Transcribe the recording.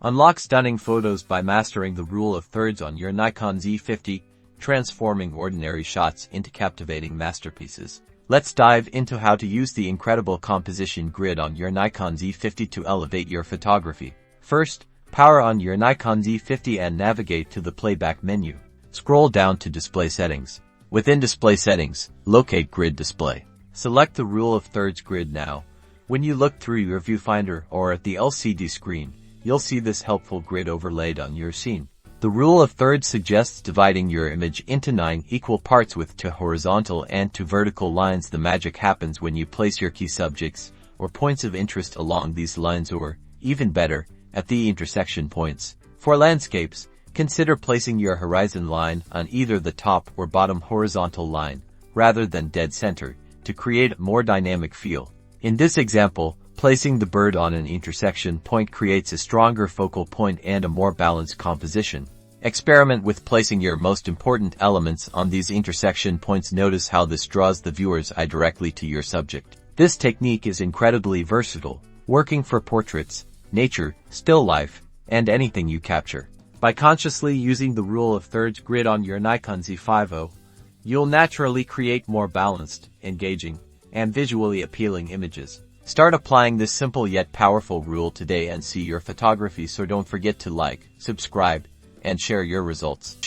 Unlock stunning photos by mastering the rule of thirds on your Nikon Z50, transforming ordinary shots into captivating masterpieces. Let's dive into how to use the incredible composition grid on your Nikon Z50 to elevate your photography. First, power on your Nikon Z50 and navigate to the playback menu. Scroll down to Display Settings. Within Display Settings, locate Grid Display. Select the Rule of Thirds grid now. When you look through your viewfinder or at the LCD screen, you'll see this helpful grid overlaid on your scene. The Rule of Thirds suggests dividing your image into 9 equal parts with 2 horizontal and 2 vertical lines. The magic happens when you place your key subjects or points of interest along these lines, or, even better, at the intersection points. For landscapes, consider placing your horizon line on either the top or bottom horizontal line, rather than dead center, to create a more dynamic feel. In this example, placing the bird on an intersection point creates a stronger focal point and a more balanced composition. Experiment with placing your most important elements on these intersection points. Notice how this draws the viewer's eye directly to your subject. This technique is incredibly versatile, working for portraits, nature, still life, and anything you capture. By consciously using the Rule of Thirds grid on your Nikon Z50, you'll naturally create more balanced, engaging, and visually appealing images. Start applying this simple yet powerful rule today and see your photography. So don't forget to like, subscribe, and share your results.